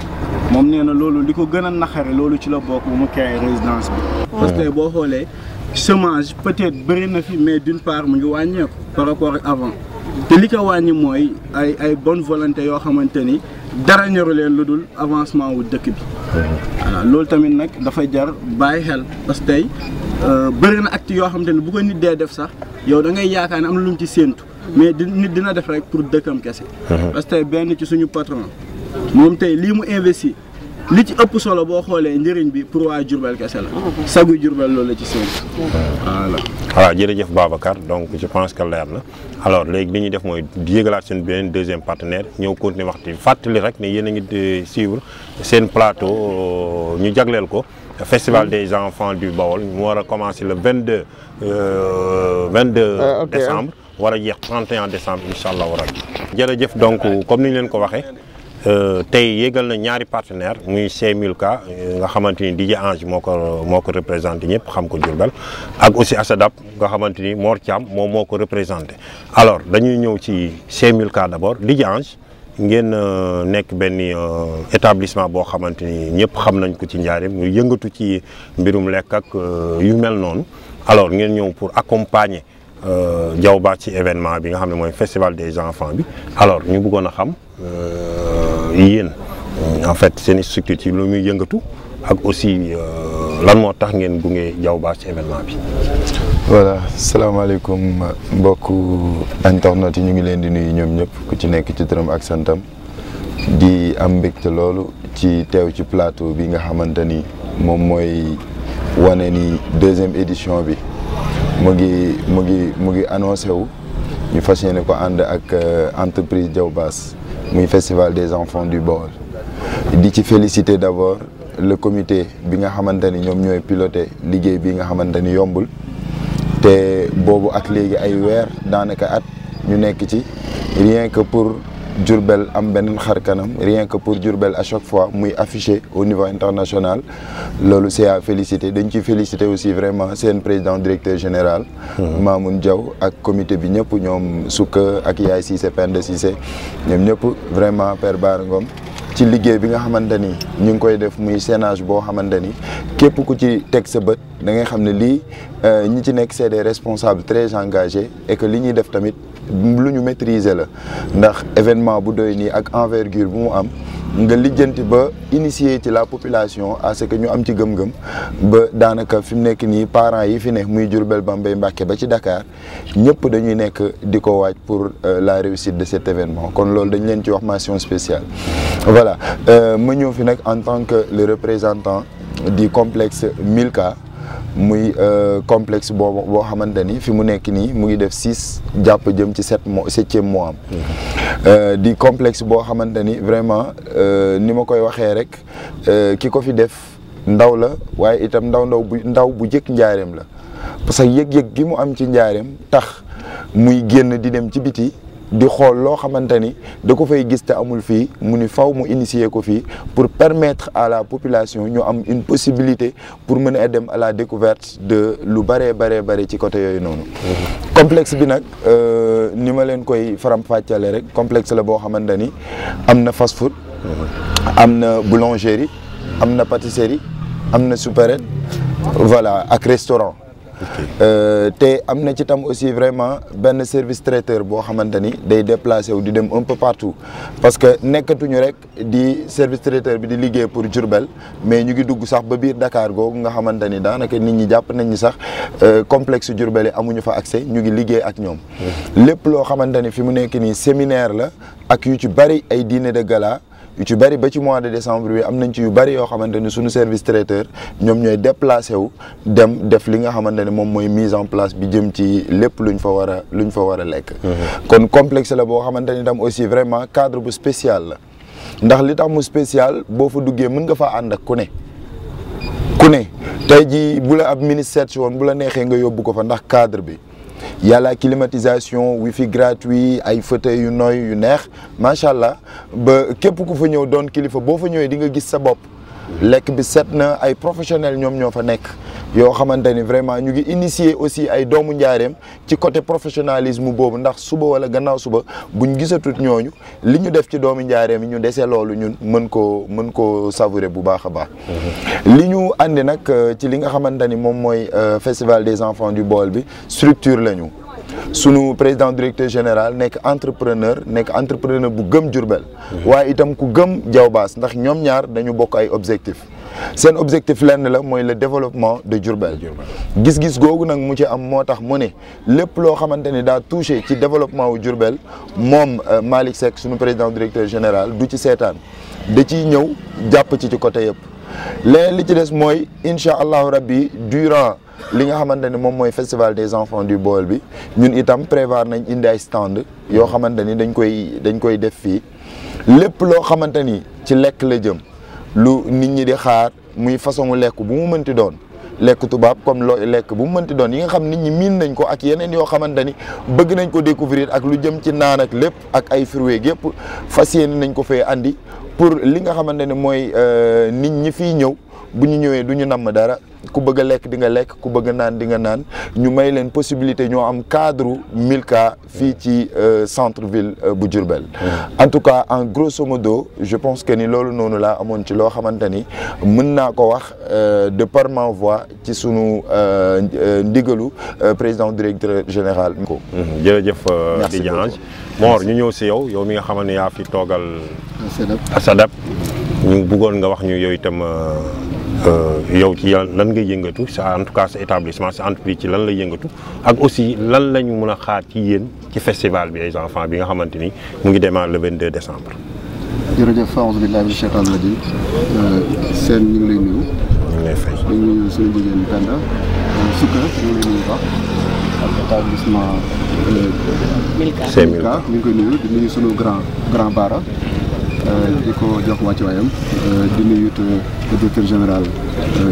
moom nee na loolu li ko gën a naqare loolu ci la bokk bu mu créé résidence bi. parce que boo xoolee chômage peut-être bëri na fi mais d'une part mu ngi wàññeeku par rapport ak avant te li ko wàññi mooy ay bonne volonté yoo xamante ni dara ñoru leen lu dul avancement wu dëkk bi. voilà loolu tamit nag dafay jar bàyyi xel parce que tey bëri na acte yoo xamante ni bu ko nit dee def sax yow da ngay yaakaar ne am na lu mu ci séentu mais nit dina def rek pour dëkkam kese. parce que tey benn ci suñu patron moom tey lii mu investi li ci ëpp solo boo xoolee njëriñ bi pour waa Diourbel kese la. sagu Diourbel loolu la ci séentu. voilà jërëjëf Babacar donc je pense que leer na alors léegi li ñuy def mooy yëgalaat seen beneen deuxième partenaire ñëw continuer waxtu fàttali rek ne yéen a ngi suivre seen plateau ñu jagleel ko festival des enfants du Baol mu war a commencer le 22 décembre war a jeex 31 décembre incha allah rabbi jërëjëf donc comme ni ñu leen ko waxee tey yégal na ñaari partenaire muy C1000K nga xamante ni DJ Ange moo ko représenté ñëpp xam ko Diourbel ak aussi Asadab nga xamante ni Mor Thiam moom moo ko représenté alors dañuy ñëw ci C1000K d'abord DJ Ange ngeen nekk benn établissement boo xamante ni ñëpp xam nañ ko ci Njaaréem ñu yëngatu ci mbirum lekk ak yu mel noonu alors ngeen ñëw pour accompagner Diaw Bass ci événement bi nga xam ne mooy festival des enfants bi alors ñu bëggoon a xam yéen en fait seen structure ci lu muy yëngatu ak aussi lan moo tax ngeen gunge Diaw Bass ci événement bi. voilà salaamaaleykum mbokku internet yi ñu ngi leen di nuyu ñoom ñëpp ku ci nekk ci turam ak santam di am mbégte loolu ci teew ci plateau bi nga xamante ni moom mooy wane ni deuxième édition bi mu ngi annoncé wu ñu fas yéene ko ànd ak entreprise Diaw Bass muy festival des enfants du Baol di ci féliciter d'abord le comité bi nga xamante ni ñoom ñooy piloté liggéey bi nga xamante ni yombul te boobu ak léegi ay weer daanaka at ñu nekk ci rien que pour Diourbel am beneen xar kanam rien que pour Diourbel à chaque fois muy affiché au niveau international loolu c'est à féliciter dañ ciy féliciter aussi vraiment seen président directeur général Mamoun Diaw ak comité bi ñëpp ñoom Souka ak Yaay Cissé Penda Cissé ñoom ñëpp vraiment Père Bara Ngom ci liggéey bi nga xamante ni ñu ngi koy def muy scénage boo xamante ni képp ku ci teg sa bët da ngay xam ne lii ñi ci nekk c'est des responsables très engagés et que li ñuy def tamit lu ñu maîtriser la ndax événement bu doy nii ak envergure bu mu am nga lijjanti ba initier ci la population à ce que ñu am ci gëm-gëm ba daanaka fi mu nekk nii parents yi fi ne muy Diourbel Bambey Mbacké ba ci Dakar ñëpp dañuy nekk di ko waaj pour la réussite de cet événement kon loolu dañ leen ci wax mention spéciale. Voilà ma ñëw fi nag en tant que le représentant du complexe Milka muy complexe boo xamante ni fi mu nekk nii mu ngi def 6 jàpp jëm ci 7e mois am di complexe boo xamante ni vraiment ni ma koy waxee rek ki ko fi def ndaw la waaye itam ndaw bu jëkk njaareem la parce que yëg-yëg gi mu am ci njaareem tax muy génn di dem ci biti di xool loo xamante ni da ko fay gis te amul fii mu ni faw mu initier ko fii pour permettre à la population ñu am une possibilité pour mën a dem à la découverte de lu bare ci côté yooyu noonu. Complexe bi nag ni ma leen koy faram-fàccale rek complexe la boo xamante ni am na fast food, am na boulangerie, am na pâtisserie, am na supérette, voilà ak restaurant. te am na ci tam aussi vraiment benn service traiteur boo xamante ni day déplacé wu di dem un peu partout parce que nekkatuñu rek di service traiteur bi di liggéey pour Diourbel mais ñu ngi dugg sax ba biir Dakar googu nga xamante ni daanaka nit ñi jàpp nañ ni sax complexe Diourbel yi amuñu fa accès ñu ngi liggéey ak ñoom lépp loo xamante ni fi mu nekk nii séminaire la ak yu ci bari ay dîner de gala yu ci bari ba ci mois de décembre bi am nañ ci yu bari yoo xamante ni suñu service traiteur ñoom ñooy déplacé wu dem def li nga xamante ne moom mooy mise en place bi jëm ci lépp luñ fa war a lekk. kon complexe la boo xamante ni tam aussi vraiment cadre bu spécial la ndax li tax mu spécial boo fa duggee mën nga fa ànd ak ku ne tey jii bu la ab ministre seet si woon bu la neexee nga yóbbu ko fa ndax cadre bi. y a la climatisation wifi gratuit ay fauteuils yu nooy yu neex macha allah ba képp ku fa ñëw doon kilifa boo fa ñëwee di nga gis sa bopp lekk bi set na ay professionnels ñoom ñoo fa nekk yoo xamante ni vraiment ñu ngi initier aussi ay doomu njaareem ci côté professionnalisme boobu ndax suba wala gannaaw suba buñ gisatut ñooñu li ñu def ci doomu njaareem ñu dese loolu ñun mën koo savourer bu baax a baax. li ñu àndi nag ci li nga xamante ni moom mooy festival des enfants du Baol bi structure lañu. sunu président directeur général nekk entrepreneur bu gëm Diourbel waaye itam ku gëm Diaw Bass ndax ñoom ñaar dañu bokk ay objectifs seen objectif lenn la mooy le développement de Diourbel gis-gis googu nag mu ci am moo tax mu ne lépp loo xamante ni daa touché ci développement wu Diourbel moom Malick Seck sunu président directeur général du ci seetaan da ciy ñëw jàpp ci côté yëpp léegi li ci des mooy incha allahu rabbi durant li nga xamante ni moom mooy festival des enfants du Baol bi ñun itam prévoir nañ indi ay stand yoo xamante ni dañ koy def fii lépp loo xamante ni ci lekk la jëm lu nit ñi di xaar muy façon lekk bu mu mënti doon lekk tubaab comme loo lekk bu mu mënti doon yi nga xam nit ñi miin nañ ko ak yeneen yoo xamante ni bëgg nañ ko découvrir ak lu jëm ci naan ak lépp ak ay fruits yëpp fas yéene nañ ko fee andi pour li nga xamante ne mooy nit ñi fiy ñëw bu ñu ñëwee du ñu namm dara ku bëgg a lekk di nga lekk ku bëgg a naan di nga naan ñu may leen possibilité ñoo am cadre Milka fii ci centre ville bu Diourbel. En tout cas en grosso modo je pense que ni loolu noonu laa amoon ci loo xamante ni mën naa ko wax de par ma voix ci sunu ndigalu président directeur général ko. jërëjëf Didier Ange Mor ñu ñëw si yow mi nga xamante ne yaa fi toogal SADAP ñu bëggoon nga wax ñu yooyu itam yow ci lan ngay yëngatu sa en tout cas sa établissement sa entreprise ci lan lay yëngatu ak aussi lan la ñu mën a xaar ci yéen ci festival bi des enfants bi nga xamante ni mu ngi démarrer le 22 décembre. jërëjëf a'uuzu billaahi mina shaytaani rajiim seen ñu ngi lay nuyu. lay fay. di nuyu suñu jigéen Penda Sukka ñu ngi lay nuyu baax ak établissement Milka ñu ngi koy nuyu di nuyu suñu grand Bara di ko jox wàccuwaayam di nuyu directeur général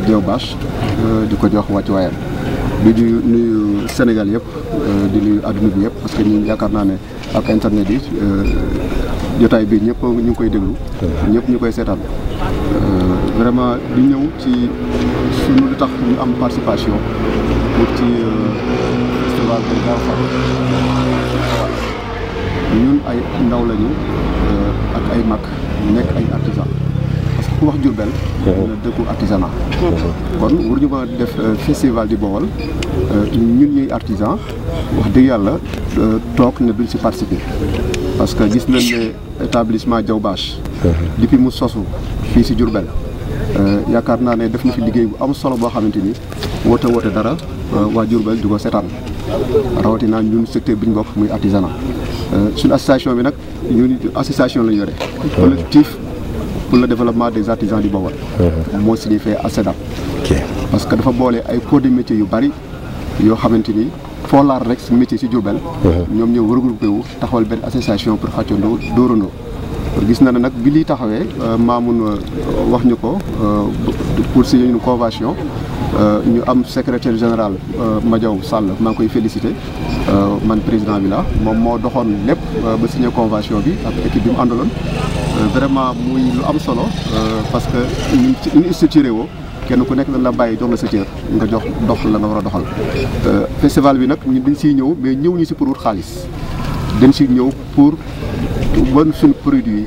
Diaw Bache di ko jox wàccuwaayam di nuyu Sénégal yëpp di nuyu adduna bi yëpp parce que ñun yaakaar naa ne ak internet yi jotaay bi ñëpp ñu ngi koy déglu ñëpp ñu koy seetaan vraiment di ñëw ci sunu lu tax ñu am participation pour ci festival des enfants ñun ay ndaw lañu ak ay mag nekk ay artisan parce que ku wax Diourbel na dëkku artisanat kon war ñu mën a def festival di Bawol ñun ñuy artisan wax dëgg yàlla toog ne duñ si participer parce que gis nañ ne établissement Diaw Bache depuis mu sosu fii si Diourbel yaakaar naa ne def na fi liggéey bu am solo boo xamante ni woote dara waa Diourbel di ko seetaan rawatina ñun secteur bi ñu bokk muy artisanat suñu association bi nag ñun association la ñu yore collectif pour le développement des artisans du Bawol moo signifié ACEDAB parce que dafa boole ay corps de métier yu bari yoo xamante ni foo laal rek si métier si Diourbel ñoom ñoo regroupé wu taxawal benn association pour xàccandoo dóorandoo gis na ne nag bi lii taxawee Mamoun wax ñu ko pour signer une convention ñu am secrétaire général Madiaw Sall maa ngi koy félicité man président bi la moom moo doxoon lépp ba signer convention bi ak équipe bi mu àndaloon vraiment muy lu am solo parce que ñu structuré woo kenn ku nekk dañ la bàyyi jox la sa cër nga jox dox la nga war a doxal festival bi nag ñun dañ siy ñëw mais ñëw ñu si pour wut xaalis dañ si ñëw pour wan suñu produit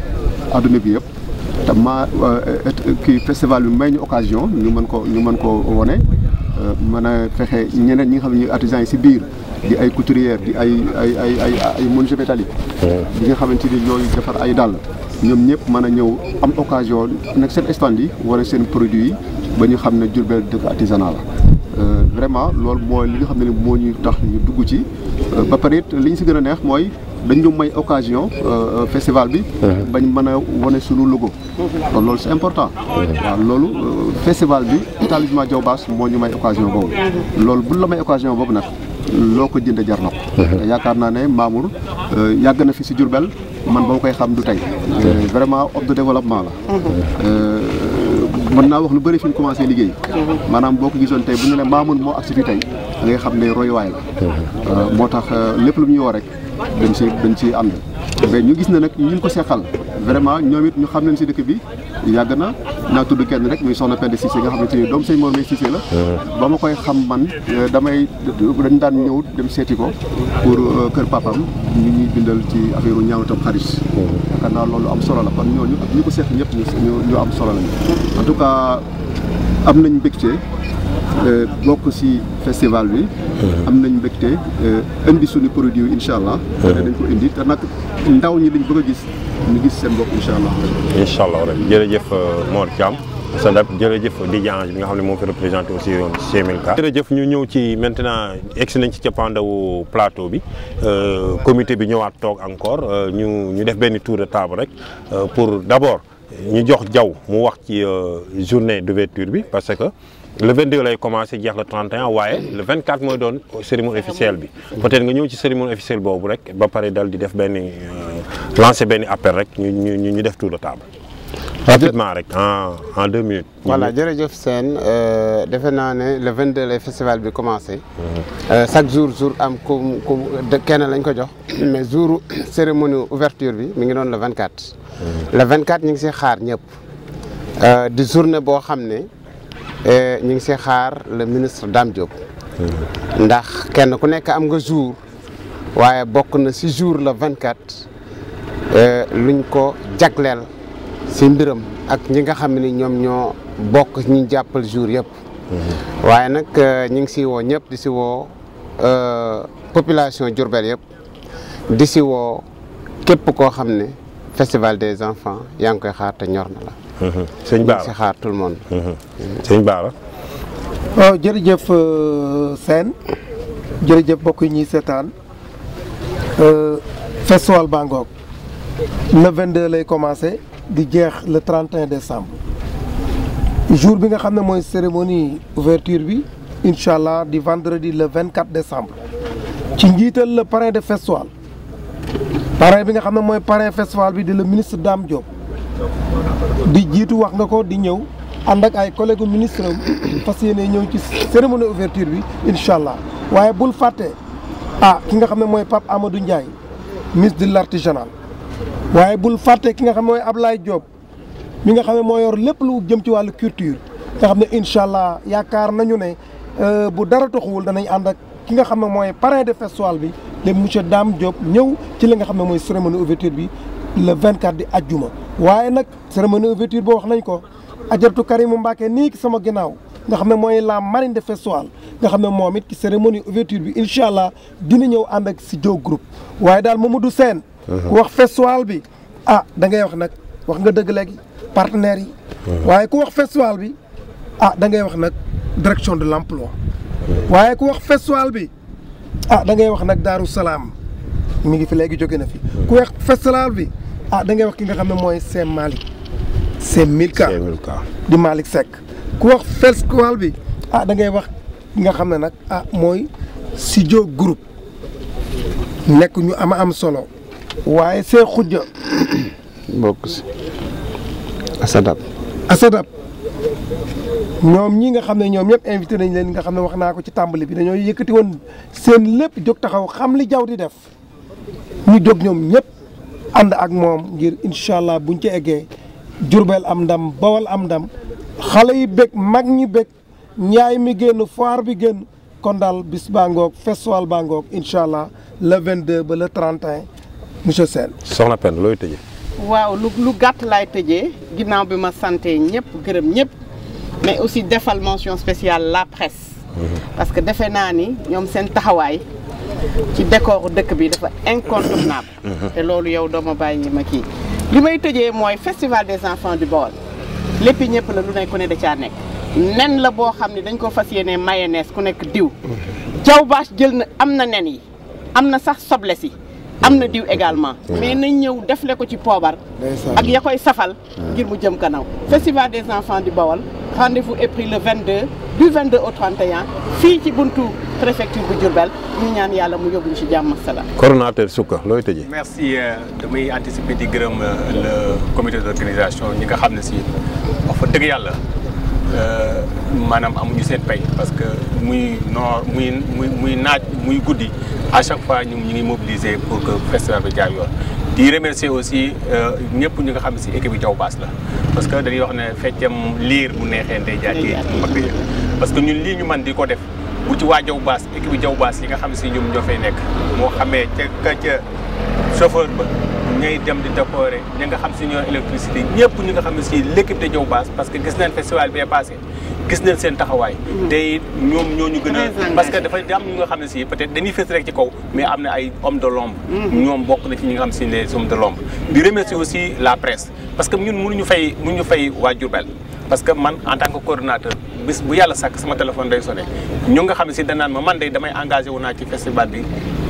adduna bi yëpp te kii festival bi may ñu occasion ñu mën ko wone mën a fexe ñeneen ñi nga xam ne ñuy artisans yi si biir di ay couturière di ay menuisier métallique di nga xamante ni ñooy defar ay dàll ñoom ñëpp mën a ñëw am occasion nag seen stand yi wane seen produit yi ba ñu xam ne Diourbel dëkk artisanat la vraiment loolu mooy li nga xam ne moo ñu tax ñu dugg ci ba pare it li ñu si gën a neex mooy dañ ñu may occasion festival bi bañ mën a wane sunu logo kon loolu c'est important waaw loolu festival bi établissement Diaw Bache moo ñu may occasion boobu loolu bu la may occasion boobu nag loo ko jënd jar na ko yaakaar naa ne Mamour yàgg na fi si Diourbel man ba ma koy xam du tey vraiment homme de développement la mën naa wax lu bëri fi ñu commencé liggéey maanaam boo ko gisoon tey bu ñu ne Mamour moo agsi fi tey da ngay xam ne royuwaay la moo tax lépp lu mu ñu woo rek dañ ci ànd mais ñu gis na nag ñu ko seqal vraiment ñoom it ñu xam leen si dëkk bi yàgg na naa tudd kenn rek muy soxna Penda Cissé nga xamante ni doomu sëñ Mor Mbaye Cissé la ba ma koy xam man dañ daan ñëw dem seeti ko pour kër papam ñu ñuy bindal ci affaire u ñaawatam xarit yaakaar naa loolu am solo la kon ñooñu ak ñi ko seq ñëpp ñu am solo lañu en tout cas am nañ mbégte bokk ci festival bi am nañ mbégte indi suñu produit yi incha allah dañ ko indi te nag ndaw ñi liñ bëgg a gis ñu gis seen bopp incha allah rek jërëjëf Mor Thiam ACEDAB jërëjëf Didier Ange bi nga xam ne moo fi représenté aussi yoon chez Milka jërëjëf ñu ñëw ci maintenant egsi nañ ci cappaandawu plateau bi comité bi ñëwaat toog encore ñu def benn tour de table rek pour d'abord ñu jox Diaw mu wax ci journée d'ouverture bi parce que le 22 lay commencé jeex le 31 waaye le 24 mooy doon cérémonie officielle bi peut-être nga ñëw ci cérémonie officielle boobu rek ba pare dal di def benn lancer benn appel rek ñu def tour de table rapidement rek en 2 minutes. voilà jërëjëf Sène defe naa ne le 22 lay festival bi commencé chaque jour am ku kenn lañ ko jox mais jour cérémonie ouverture bi mi ngi doon le 24. le 24 ñu ngi si xaar ñëpp di journée boo xam ne ñu ngi si xaar le ministre Dame Diop ndax kenn ku nekk am nga jour waaye bokk na si jour le 24 luñ ko jagleel si mbiram ak ñi nga xam ne ñoom ñoo bokk ñu jàppal jour yëpp waaye nag ñu ngi si woo ñëpp di si woo population Diourbel yëpp di si woo képp koo xam ne festival des enfants yaa ngi koy xaar te ñor na la. sëñ Bara si xaar tout le monde. sëñ Bara. waaw jërëjëf Sène jërëjëf mbokk yi ñuy seetaan festival Bangok le 22 lay commencé di jeex le 31 décembre jour bi nga xam ne mooy cérémonie ouverture bi incha allah di vendredi le 24 décembre ci njiital le parrain de festival parrain bi nga xam ne mooy parrain festival bi di le ministre Dame Diop di jiitu wax nga ko di ñëw ànd ak ay collègues ministre am fas yéene ñëw ci cérémonie ouverture bi incha allah waaye bul fàtte ki nga xam ne mooy Pape Amadou Ndiaye ministre de l'artisanat waaye bul fàtte ki nga xam ne mooy Ablaye Diop mi nga xam ne moo yor lépp lu jëm ci wàllu culture nga xam ne incha allah yaakaar nañu ne bu dara toxuwul danañ ànd ak ki nga xam ne mooy parrain de festival bi le monsieur Dame Diop ñëw ci li nga xam ne mooy cérémonie ouverture bi le 24 di ajjuma waaye nag cérémonie ouverture boo wax nañ ko ajaratu Karimou Mbacké nii ki sama ginnaaw nga xam ne mooy la marraine de festival nga xam ne moom it ci cérémonie ouverture bi incha allah dina ñëw ànd ak si Joe Group waaye daal Mamadou Sène ku wax festival bi da ngay wax nag wax nga dëgg léegi partenaires yi waaye ku wax festival bi da ngay wax nag direction de l'emploi waaye ku wax festival bi da ngay wax nag Daaru Salaam mi ngi fi léegi jóge na fi ku wax festival bi da ngay wax ki nga xam ne mooy Sèye Malick Sèye Milka di Malick Seck ku wax festival bi da ngay wax ki nga xam ne nag mooy Sidio Group nekk ñu am solo waaye Sèye Khoudia bokk si Asadab ñoom ñi nga xam ne ñoom ñëpp invité nañ leen nga xam ne wax naa ko ci tàmbali bi dañoo yëkkati woon seen lépp jóg taxaw xam li jaww di def ñu jóg ñoom ñëpp ànd ak moom ngir incha allah buñ ci eggee Jurbel am ndam Bawol am ndam xale yi bég mag ñi bég njaay mi génn foire bi génn kon daal bis baa ngoog festival baa ngoog incha allah le 22 ba le 31 monsieur Sène. soxna Penda looy tëjee. waaw lu gàtt laay tëjee ginnaaw bi ma santé ñëpp gërëm ñëpp mais aussi defal mention spéciale la presse. parce que defe naa ni ñoom seen taxawaay ci décor dëkk bi dafa incontournable. te loolu yow doo ma bàyyi ma kii. li may tëjee mooy festival des enfants du Baol lépp ñëpp la lu nekk ku ne da caa nekk. nen la boo xam ne dañ ko fas yéene mayonnaise ku nekk diw. Jaw Baas jël na am na nen yi am na sax soble si. am na diw également mais nañ ñëw defle ko ci poobar ak ya koy safal ngir mu jëm kanam festival des enfants du Baol rendez-vous est pris le 22 du 22 au 31 fii ci buntu préfecture bu Diourbel ñu ñaan yàlla mu yóbbuñu ci jàmm salaam. coordonnateur Souka looy tëjee. merci damay anticiper di gërëm le comité d'organisation ñi nga xam ne si wax fa dëgg yàlla maanaam amuñu seen pay parce que muy noor muy naaj muy guddi à chaque fois ñu ngi mobiliser pour que festival bi jaar yoon. di remercier aussi ñëpp ñi nga xam ne si équipe bi Jaw Baas la parce que dañuy wax ne feccam liir bu neexee ndey jaatee mag parce que ñun lii ñu man di ko def bu ci waa Jaw Baas équipe bi Jaw Baas yi nga xam ne si ñoom ñoo fay nekk moo xamee ca chauffeur ba ñay dem di décorer ñi nga xam si ñoo électricité ñëpp ñi nga xam ne si l'équipe de Jaw Baas parce que gis nañ festival bi passé gis nañ seen taxawaay te ñoom ñoo ñu gën a parce que dafay am ñu nga xam ne si peut-être dañuy fës rek ci kaw mais am na ay hommes de l'ombre ñoom bokk na ci ñi nga xam si les hommes de l'ombre di remercier aussi la presse parce que ñun mënuñu fay waa Diourbel parce que man en tant que coordonnateur bis bu yàlla sàkk sama téléphone day sonné ñu nga xam ne si danaan ma man day damay engagé wu naa ci festival bi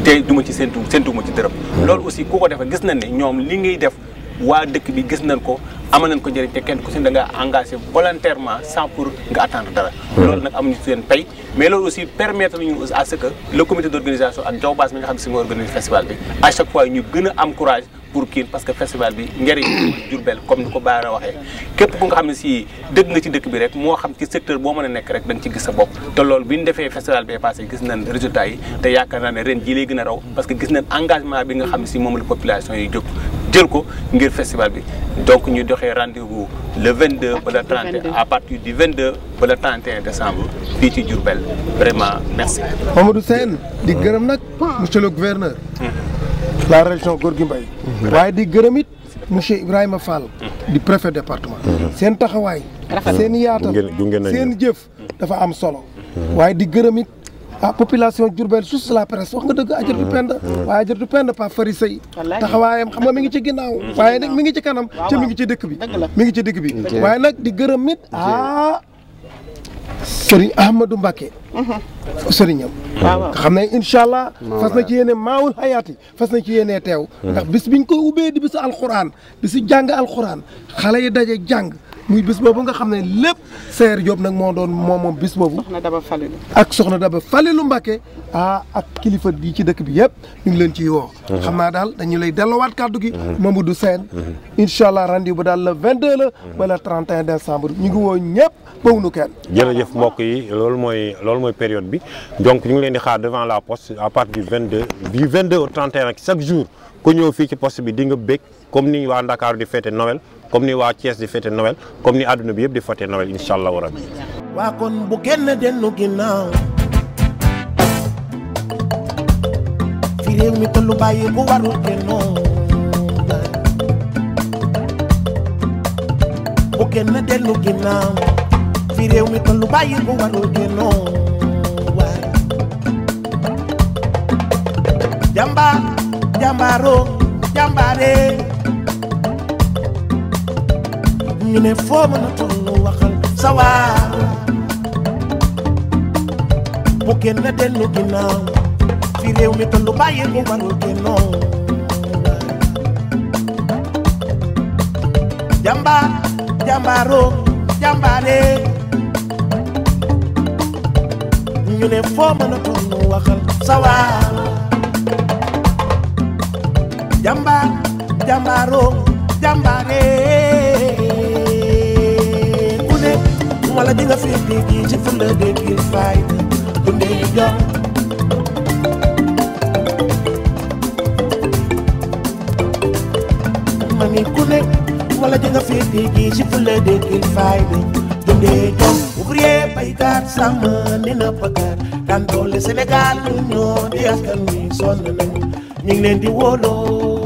te duma ci séntuwuma ci dërëm loolu aussi ku ko defee gis nañ ne ñoom li ngay def waa dëkk bi gis nañ ko ama nañ ko njëriñ te kenn ku si da nga engagé volontairement sans pour nga attendre dara loolu nag amuñu seen pay mais loolu aussi permettre nañu à ce que le comité d'organisation ak Jaw Baas mi nga xam ne si moo organise festival bi à chaque fois ñu gën a am courage pour kii parce que festival bi njëriñ Diourbel comme ni ko Baara waxee képp ku nga xam ne si dëgg nga ci dëkk bi rek moo xam ci secteur boo mën a nekk rek da nga ci gis sa bopp te loolu bi ñu defee festival bi passé gis nañ résultats yi te yaakaar naa ne ren jii lay gën a raw parce que gis nañ engagement bi nga xam ne si moom la population yi jóg jël ko ngir festival bi donc ñu doxee rendez-vous le 22 ba le 31 à partir du 22 ba le 31 décembre fii ci Diourbel vraiment merci. Mamadou Sène di gërëm nag monsieur le gouverneur la région Gorgui Mbaye waaye di gërëm it monsieur Ibrahima Fall di préfet département seen taxawaay seen yaatal seen jëf dafa am solo waaye di gërëm it population Diourbel sus la presse wax nga dëgg Adjaratou Penda waaye Adjaratou Penda Pape Fary Seye taxawaayam xam nga mi ngi ci ginnaaw waaye nag mi ngi ci kanam ca mi ngi ci dëkk bi mi ngi ci dëkk bi waaye nag di gërëm it Serigne Ahmadou Mbacké sëriñam nga xam ne incha allah fas na ci yéene maawul hayaati fas na ci yéene teew ndax bis biñ koy ubbee di bisu alxuraan bisu jàng alxuraan xale yi daje jàng muy bis boobu nga xam ne lépp Saer Diop nag moo doon moom bis boobu. Soxna Daba Falilou. ak Soxna Daba Falilou Mbacké ak kilifa yi ci dëkk bi yëpp ñu ngi leen ciy woo. xam naa daal dañu lay delloowaat kàddu gi. Mamadou Sène. incha allah rendez-vous ba daal le 22 la. ba le 31 décembre ñu ngi woo ñëpp bawuñu kenn. jërëjëf mbokk yi loolu mooy période bi donc ñu ngi leen di xaar devant la poste à partir du 22 au 31 chaque jour ku ñëw fii ci poste bi di nga bég comme ni waa Ndakaaru di fêter Noël comme ni waa Thiès di fêter Noël comme ni àdduna bi yëpp di fêter Noël incha allahu rabbi. waa kon bu kenn dellu ginnaaw fi réew mi tollu bàyyi bu warul kennoo bu kenn dellu ginnaaw fi réew mi tollu bàyyi bu warul kennoo waay jàmbaaroo jàmbaare ñu ne foo mën a tollu waxal sawaar bu kenn dellu ginnaaw fi réew mi tollu bàyyi bu warul kennoo jàmbaaroo jàmbaare ñu ne foo mën a tollu waxal sawaar jàmbaaroo jàmbaare ku ne wala di nga fi dégg ci fulla déggil fayda dundee jom ma ni ku ne wala di nga fi dégg ci fulla déggil fayda dundee jom ouvrier baykat sàmm ni nappkat kan doole Sénégal ñu ñoo di askan wi sonn nañu ñu ngi leen di wóoloo